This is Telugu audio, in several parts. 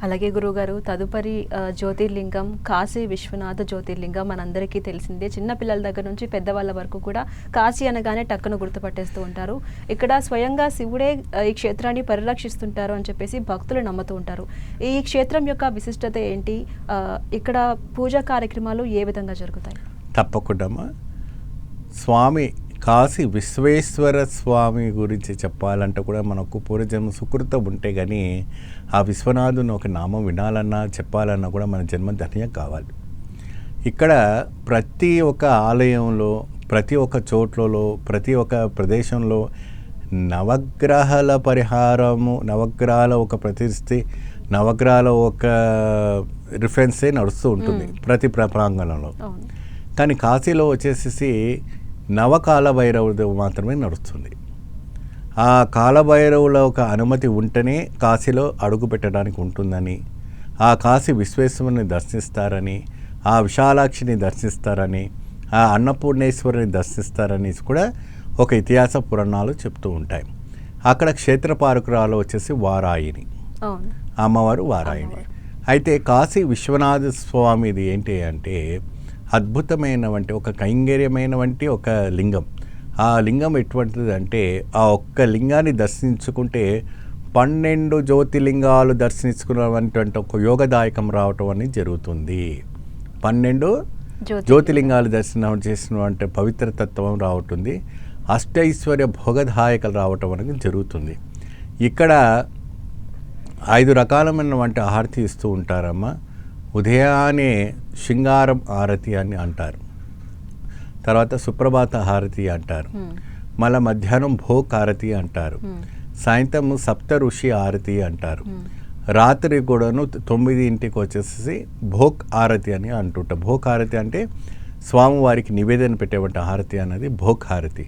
అలాగే గురువుగారు తదుపరి జ్యోతిర్లింగం కాశీ విశ్వనాథ జ్యోతిర్లింగం మనందరికీ తెలిసిందే. చిన్న పిల్లల దగ్గర నుంచి పెద్దవాళ్ళ వరకు కూడా కాశీ అనగానే టక్కును గుర్తుపట్టేస్తూ ఉంటారు. ఇక్కడ స్వయంగా శివుడే ఈ క్షేత్రాన్ని పరిరక్షిస్తుంటారు అని చెప్పేసి భక్తులు నమ్ముతూ ఉంటారు. ఈ క్షేత్రం యొక్క విశిష్టత ఏంటి? ఇక్కడ పూజా కార్యక్రమాలు ఏ విధంగా జరుగుతాయి? తప్పకుండా స్వామి కాశీ విశ్వేశ్వర స్వామి గురించి చెప్పాలంటే కూడా మనకు పూర్వజన్మ సుకృతం ఉంటే కానీ ఆ విశ్వనాథుని ఒక నామం వినాలన్నా చెప్పాలన్నా కూడా మన జన్మ ధన్యం కావాలి. ఇక్కడ ప్రతి ఒక్క ఆలయంలో, ప్రతి ఒక్క చోట్లలో, ప్రతి ఒక్క ప్రదేశంలో నవగ్రహాల పరిహారము, నవగ్రహాల ఒక ప్రతిష్ఠి, నవగ్రహాల ఒక రిఫరెన్సే నడుస్తూ ఉంటుంది ప్రతి ప్రాంగణంలో. కానీ కాశీలో వచ్చేసి నవకాలభైరవుడు మాత్రమే నడుస్తుంది. ఆ కాలభైరవుల ఒక అనుమతి ఉంటేనే కాశీలో అడుగు పెట్టడానికి ఉంటుందని, ఆ కాశీ విశ్వేశ్వరుని దర్శిస్తారని, ఆ విశాలాక్షిని దర్శిస్తారని, ఆ అన్నపూర్ణేశ్వరిని దర్శిస్తారని కూడా ఒక ఇతిహాస పురాణాలు చెప్తూ ఉంటాయి. అక్కడ క్షేత్రపాలకురాలు వచ్చేసి వారాయిని, అమ్మవారు వారాయిని. అయితే కాశీ విశ్వనాథ స్వామిది ఏంటి అంటే అద్భుతమైనటువంటి ఒక కైంకర్యమైనటువంటి ఒక లింగం. ఆ లింగం ఎటువంటిది అంటే ఆ ఒక్క లింగాన్ని దర్శించుకుంటే 12 జ్యోతిర్లింగాలు దర్శించుకున్నటువంటి ఒక యోగదాయకం రావటం అనేది జరుగుతుంది. 12 జ్యోతిర్లింగాలు దర్శనం చేసినటువంటి పవిత్రతత్వం రావుతుంది. అష్టైశ్వర్య భోగదాయకలు రావటం అనేది జరుగుతుంది. ఇక్కడ 5 రకాలమైనటువంటి హారతి ఇస్తూ ఉంటారమ్మా. ఉదయాన్నే శృంగారం హారతి అని అంటారు, తర్వాత సుప్రభాత హారతి అంటారు, మళ్ళీ మధ్యాహ్నం భోగ్ హారతి అంటారు, సాయంత్రం సప్త ఋషి హారతి అంటారు, రాత్రి కూడాను 9ంటికి వచ్చేసి భోగ్ హారతి అని అంటుంటారు. భోగ్ హారతి అంటే స్వామివారికి నివేదన పెట్టేటువంటి హారతి అనేది భోగ్ హారతి.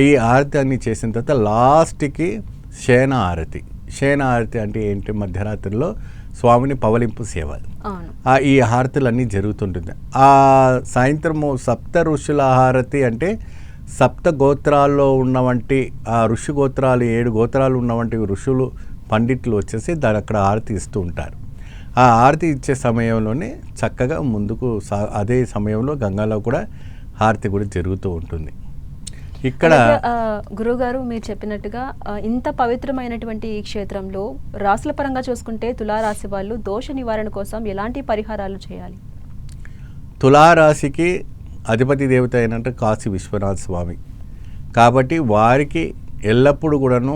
ఈ హారతి అన్ని చేసిన తర్వాత లాస్ట్కి శయన హారతి. శయన హారతి అంటే ఏంటి? మధ్యరాత్రిలో స్వామిని పవలింపు సేవ. ఈ హారతులన్నీ జరుగుతుంటుంది. ఆ సాయంత్రము సప్త ఋషుల హారతి అంటే సప్త గోత్రాల్లో ఉన్నవంటి ఆ ఋషి గోత్రాలు 7 గోత్రాలు ఉన్నవంటి ఋషులు పండితులు వచ్చేసి దాని అక్కడ హారతి ఇస్తూ ఉంటారు. ఆ హారతి ఇచ్చే సమయంలోనే చక్కగా ముందుకు అదే సమయంలో గంగాలో కూడా హారతి కూడా జరుగుతూ ఉంటుంది. ఇక్కడ గురువుగారు మీరు చెప్పినట్టుగా ఇంత పవిత్రమైనటువంటి ఈ క్షేత్రంలో రాశుల పరంగా చూసుకుంటే తులారాశి వాళ్ళు దోష నివారణ కోసం ఎలాంటి పరిహారాలు చేయాలి? తులారాశికి అధిపతి దేవత అయినట్టు కాశీ విశ్వనాథ స్వామి కాబట్టి వారికి ఎల్లప్పుడూ కూడాను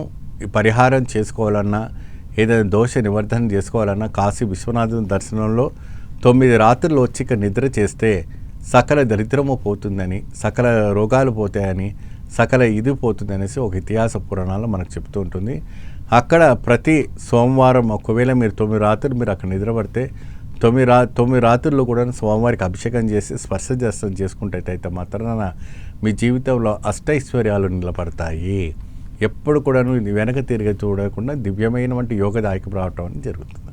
పరిహారం చేసుకోవాలన్నా, ఏదైనా దోష నివర్ధన చేసుకోవాలన్నా కాశీ విశ్వనాథుని దర్శనంలో 9 రాత్రులు వచ్చి ఇక్కడ నిద్ర చేస్తే సకల దరిద్రము పోతుందని, సకల రోగాలు పోతాయని, సకల ఇది పోతుంది అనేసి ఒక ఇతిహాస పురాణాలు మనకు చెప్తూ ఉంటుంది. అక్కడ ప్రతి సోమవారం ఒకవేళ మీరు 9 రాత్రులు మీరు అక్కడ నిద్రపడితే 9 రాత్రుల్లో కూడా స్వామివారికి అభిషేకం చేసి స్పర్శ దర్శనం చేసుకుంటే మాత్రాన మీ జీవితంలో అష్టైశ్వర్యాలు నిలబడతాయి. ఎప్పుడు కూడా వెనక తిరిగి చూడకుండా దివ్యమైనటువంటి యోగదాయకం రావటం అని జరుగుతుంది.